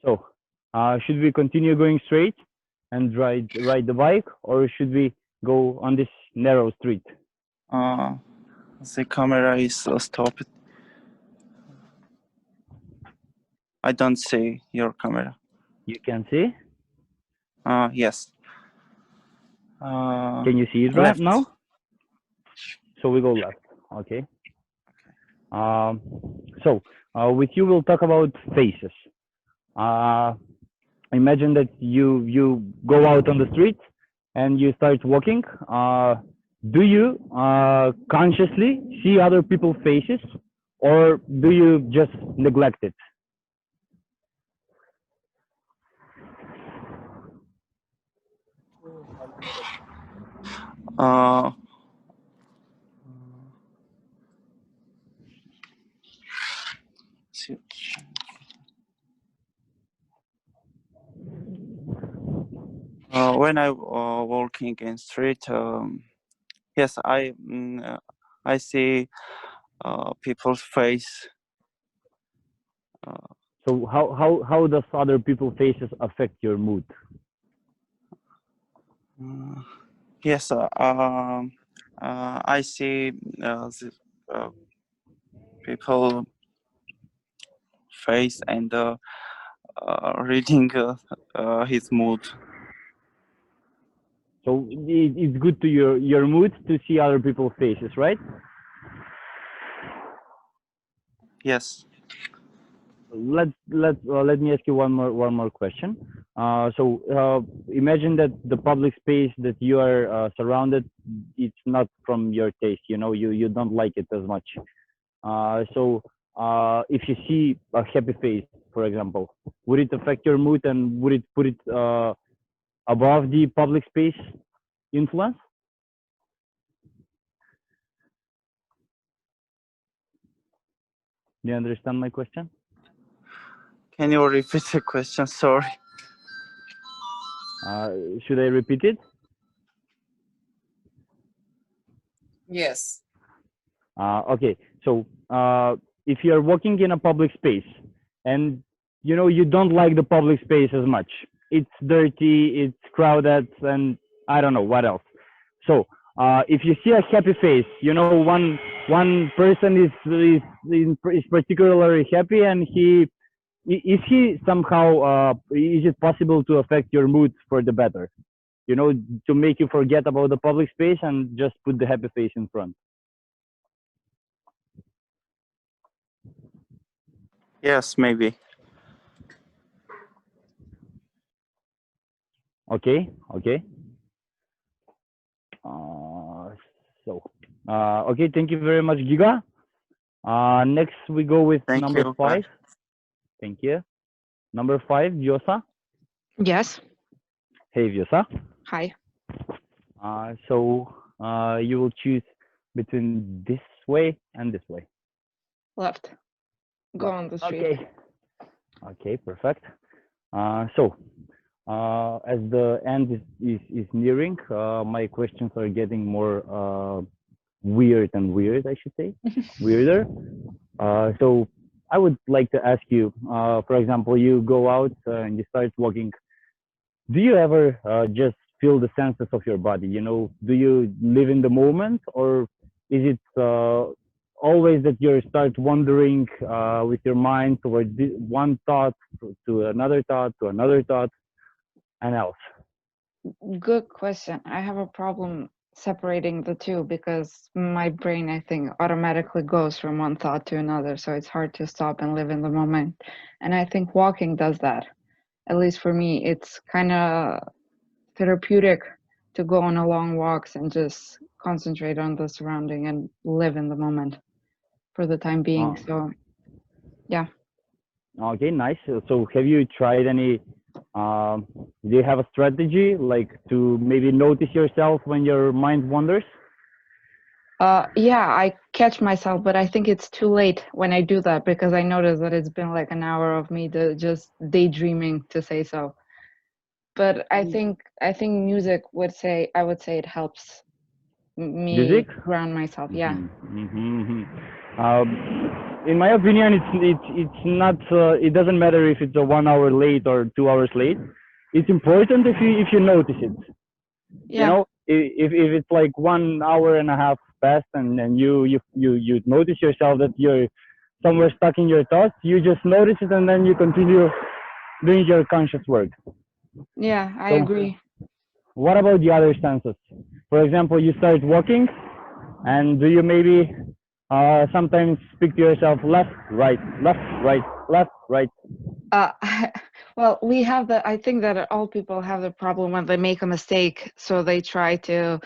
So, should we continue going straight and ride the bike, or should we go on this narrow street? The camera is stopped. I don't see your camera. You can see? Yes. Can you see it right Left. now? So we go left. Okay. So with you, we'll talk about faces. Imagine that you go out on the street and you start walking. Do you consciously see other people's faces, or do you just neglect it? When I walking in street, yes, I see people's face. So how does other people's faces affect your mood? Yes, I see the people face and reading his mood. So it's good to your mood to see other people's faces, right? Yes. Let me ask you one more question. So imagine that the public space that you are surrounded, it's not from your taste. You know, you don't like it as much. So if you see a happy face, for example, would it affect your mood, and would it put it above the public space influence? Do you understand my question? Can you repeat the question? Sorry. Should I repeat it? Yes. Okay. So if you're walking in a public space and you know you don't like the public space as much, it's dirty, it's crowded, and I don't know what else. So if you see a happy face, you know one person is particularly happy, and is he somehow is it possible to affect your mood for the better? You know, to make you forget about the public space and just put the happy face in front. Yes, maybe. Okay. Okay, thank you very much, Giga. Next we go with number 5. Thank you. Number 5, Vyosa. Yes. Hey, Vyosa. Hi. So you will choose between this way and this way. Left. Go on the street. Okay, perfect. So as the end is nearing, my questions are getting more weird and weird, I should say. Weirder. So I would like to ask you, for example, you go out and you start walking. Do you ever just feel the senses of your body? You know, do you live in the moment, or is it always that you start wandering with your mind toward one thought to another thought to another thought and else? Good question. I have a problem separating the two because my brain, I think, automatically goes from one thought to another. So it's hard to stop and live in the moment. And I think walking does that. At least for me, it's kind of therapeutic to go on a long walks and just concentrate on the surrounding and live in the moment for the time being. So yeah. Okay, nice. So have you tried any do you have a strategy like to maybe notice yourself when your mind wanders? Yeah, I catch myself, but I think it's too late when I do that because I notice that it's been like an hour of me just daydreaming, to say so. But I think music I would say it helps me Music? ground myself. Yeah. In my opinion, it's not. It doesn't matter if it's a 1 hour late or 2 hours late. It's important if you notice it. Yeah. You know, if it's like 1 hour and a half past, and you notice yourself that you're somewhere stuck in your thoughts, you just notice it and then you continue doing your conscious work. Yeah, I So agree. what about the other senses? For example, you start walking, and do you maybe sometimes speak to yourself left, right, left, right, left, right? Uh, well, we have the, I think that all people have the problem when they make a mistake, so they try to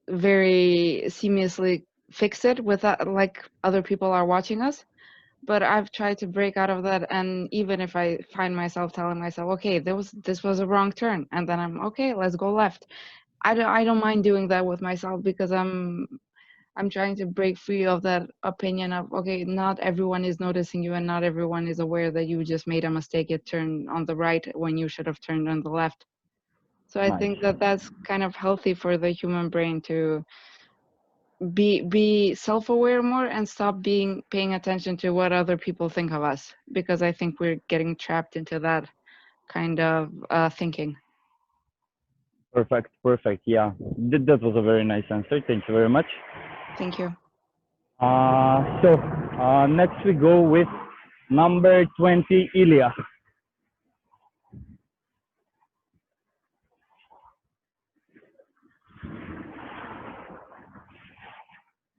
very seamlessly fix it without, like, other people are watching us. But I've tried to break out of that, and even if I find myself telling myself, okay, this was a wrong turn, and then I'm okay, let's go left. I don't mind doing that with myself, because I'm trying to break free of that opinion of, okay, not everyone is noticing you and not everyone is aware that you just made a mistake, you turned on the right when you should have turned on the left. So I Nice. think that that's kind of healthy for the human brain to be self-aware more and stop paying attention to what other people think of us, because I think we're getting trapped into that kind of thinking. Perfect, perfect. Yeah, that was a very nice answer. Thank you very much. Thank you. Next we go with number 20, Ilya.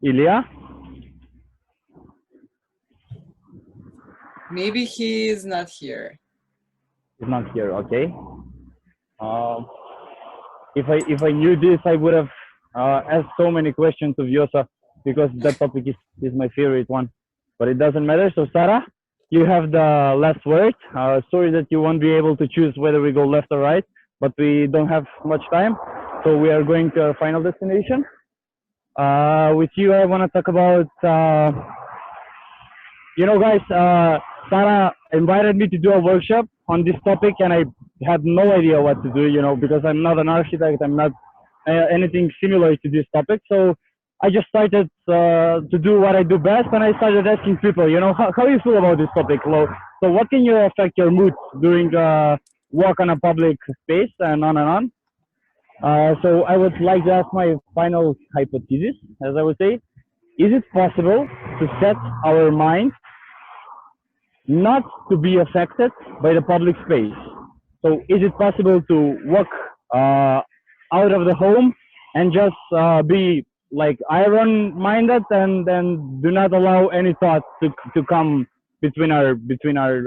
Ilya? Maybe he is not here. He's not here, okay. If I knew this, I would have asked so many questions of Yosa, because that topic is my favorite one. But it doesn't matter. So Sarah, you have the last word. Sorry that you won't be able to choose whether we go left or right, but we don't have much time. So we are going to our final destination. With you, I want to talk about, guys, Sarah invited me to do a workshop on this topic, and I had no idea what to do, because I'm not an architect, I'm not anything similar to this topic. So I just started to do what I do best, and I started asking people, how you feel about this topic? So what can you affect your mood during a walk on a public space, and on and on. So I would like to ask my final hypothesis, as I would say. Is it possible to set our mind not to be affected by the public space? So is it possible to walk out of the home and just be like iron-minded, and then do not allow any thought to come between our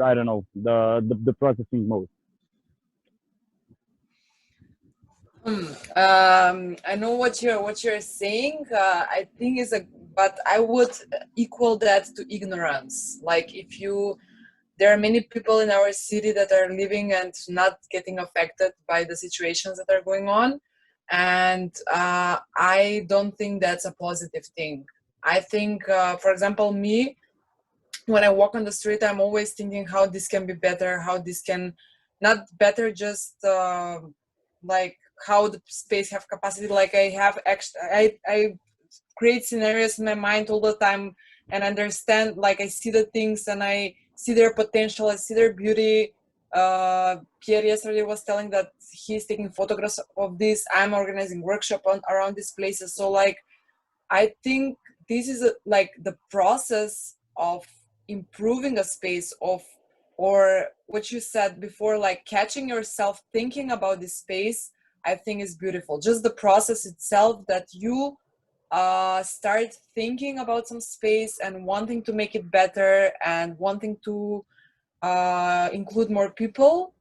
I don't know, the processing mode? I know what you're saying. I think but I would equal that to ignorance. Like, there are many people in our city that are living and not getting affected by the situations that are going on, and I don't think that's a positive thing. I think, for example, me, when I walk on the street, I'm always thinking how this can be better, how this can not better, just like how the space have capacity. Like, I create scenarios in my mind all the time, and understand, like, I see the things and I see their potential, I see their beauty. Pierre yesterday was telling that he's taking photographs of this. I'm organizing workshop around these places. So, like, I think this is like the process of improving a space, or what you said before, like catching yourself thinking about this space. I think is beautiful. Just the process itself, that you start thinking about some space and wanting to make it better and wanting to include more people.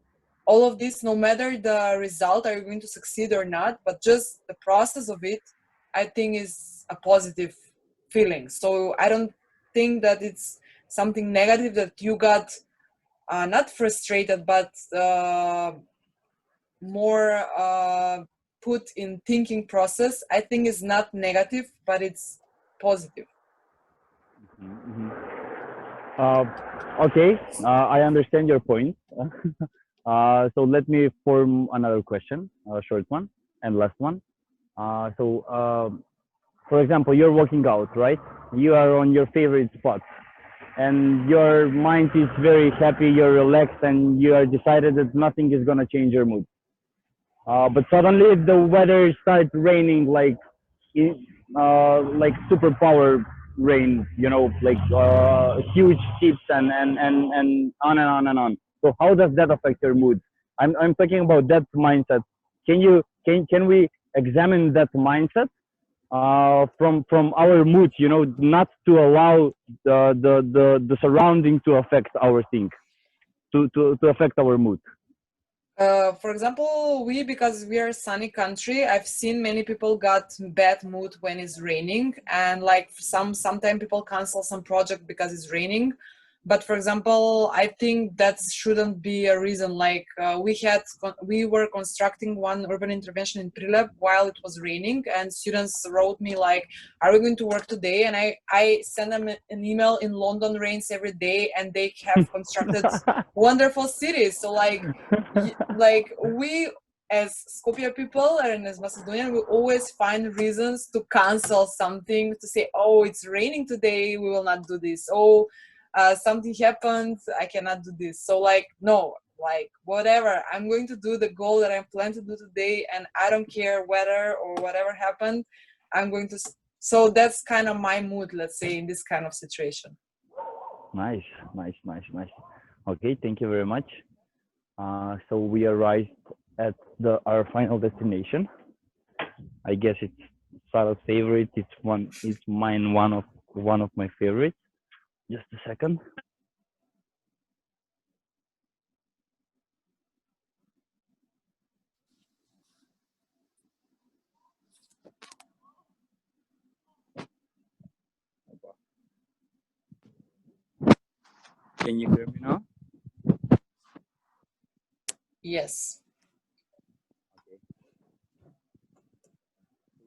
All of this, no matter the result, are you going to succeed or not, but just the process of it, I think is a positive feeling. So I don't think that it's something negative that you got not frustrated, but more put in thinking process. I think it's not negative, but it's positive. Okay, I understand your point. So let me form another question, a short one and last one. For example, you're working out, right? You are on your favorite spot, and your mind is very happy, you're relaxed, and you are decided that nothing is gonna change your mood. But suddenly the weather starts raining like superpower rain, you know, like huge heats and on and on and on. So how does that affect your mood? I'm talking about that mindset. Can we examine that mindset from our mood, you know, not to allow the surrounding to affect our thing, to affect our mood. For example, because we are a sunny country, I've seen many people got bad mood when it's raining, and like sometimes people cancel some project because it's raining. But for example, I think that shouldn't be a reason. Like we were constructing one urban intervention in Prilep while it was raining, and students wrote me like, "Are we going to work today?" And I sent them an email. In London rains every day, and they have constructed wonderful cities. So like we as Skopje people and as Macedonian, we always find reasons to cancel something, to say, "Oh, it's raining today, we will not do this." Oh, something happened, I cannot do this. So like, no, like whatever, I'm going to do the goal that I plan to do today, and I don't care whether or whatever happened, I'm going to. So that's kind of my mood, let's say, in this kind of situation. Nice. Okay, thank you very much. So we arrived at our final destination. I guess it's Sarah's favorite. It's mine. One of my favorites. Just a second. Can you hear me now? Yes.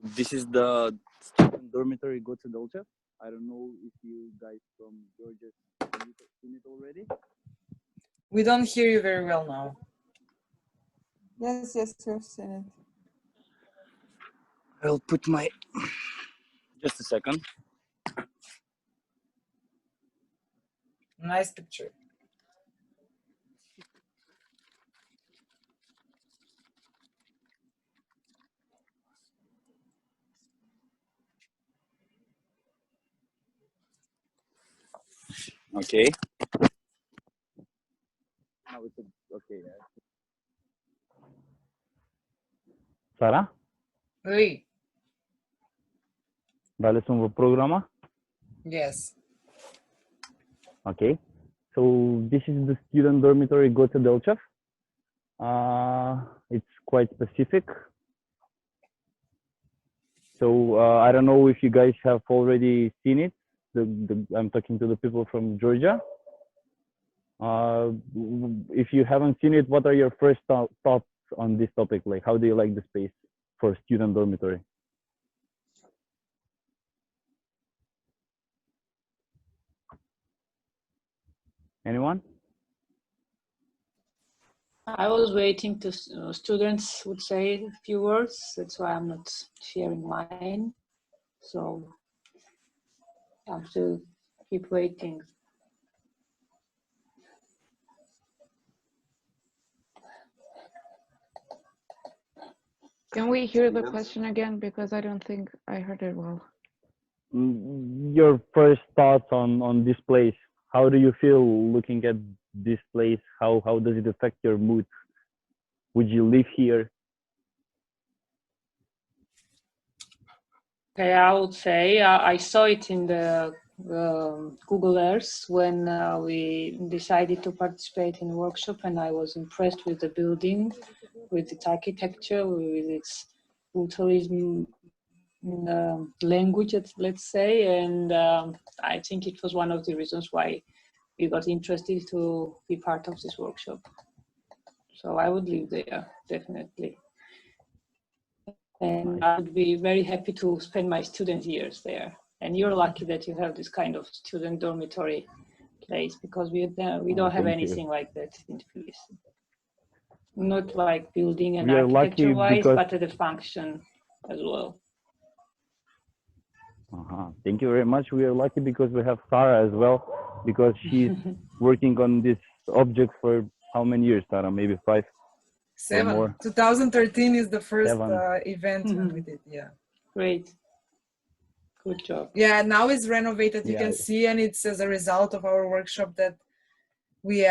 This is the student dormitory Go to Dolce. I don't know if you guys from Georgia seen it already. We don't hear you very well now. Yes, we've seen it. I'll put my, just a second. Nice picture. Okay. Now it's okay. Sara? Oui. Dali sunt vă programa? Yes. Okay. So this is the student dormitory Gote Delchev. It's quite specific. So I don't know if you guys have already seen it. I'm talking to the people from Georgia. If you haven't seen it, what are your first thoughts on this topic? Like, how do you like the space for student dormitory? Anyone? I was waiting to students would say a few words. That's why I'm not sharing mine. So I have to keep waiting. Can we hear the question again? Because I don't think I heard it well. Your first thoughts on this place. How do you feel looking at this place? How does it affect your mood? Would you live here? Okay, I would say I saw it in the Google Earth when we decided to participate in a workshop, and I was impressed with the building, with its architecture, with its tourism language, let's say, and I think it was one of the reasons why we got interested to be part of this workshop. So I would live there, definitely. And I would be very happy to spend my student years there. And you're lucky that you have this kind of student dormitory place, because we don't have anything like that in Tbilisi. Not like building and architecture-wise, but the function as well. Thank you very much. We are lucky because we have Sarah as well, because she's working on this object for how many years, Sarah? Maybe 5? 7. more? 2013 is the first 7. event when we did. Yeah. Great. Good job. Yeah, now it's renovated. You Yeah. can see, and it's as a result of our workshop that we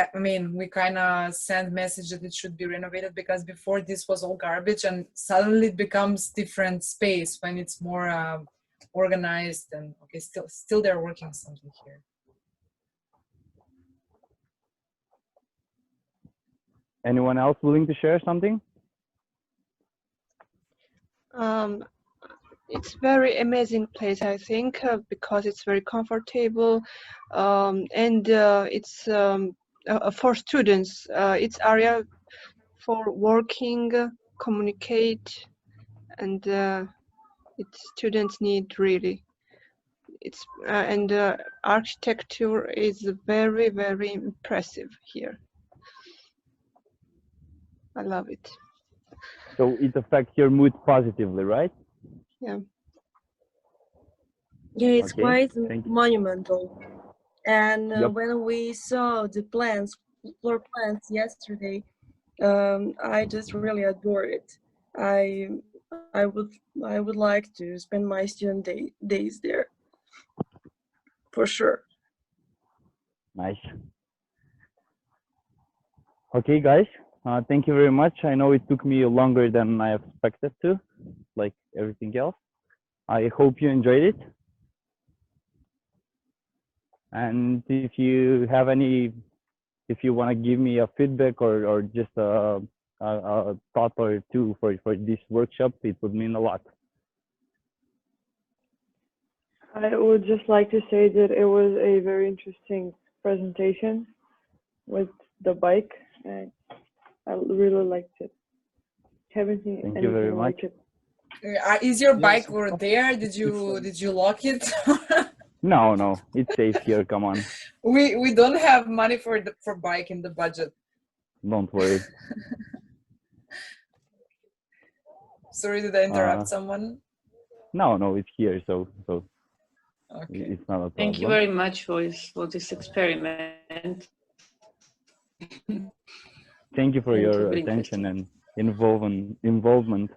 kind of send message that it should be renovated, because before this was all garbage, and suddenly it becomes different space when it's more organized. And okay, still they're working something here. Anyone else willing to share something? It's very amazing place, I think, because it's very comfortable, and it's for students. It's area for working, communicate, and students need really. It's and architecture is very, very impressive here. I love it. So it affects your mood positively, right? Yeah. Yeah, it's Okay, quite thank you. monumental. And Yep. when we saw the plans, floor plans yesterday, I just really adore it. I I would like to spend my student days there for sure. Nice. Okay, guys. Thank you very much. I know it took me longer than I expected to, like everything else. I hope you enjoyed it. And if you have any, if you want to give me a feedback or just a thought or two for this workshop, it would mean a lot. I would just like to say that it was a very interesting presentation with the bike, and I really liked it. Haven't seen Thank you very anything much. like it. Is your bike over there? Did you lock it? No, no, it's safe here. Come on, we don't have money for bike in the budget. don't worry. Sorry, did I interrupt someone? No, no, it's here, so Okay. it's not a problem. Thank you very much for this experiment. Thank you for Thank you, your very attention and involvement.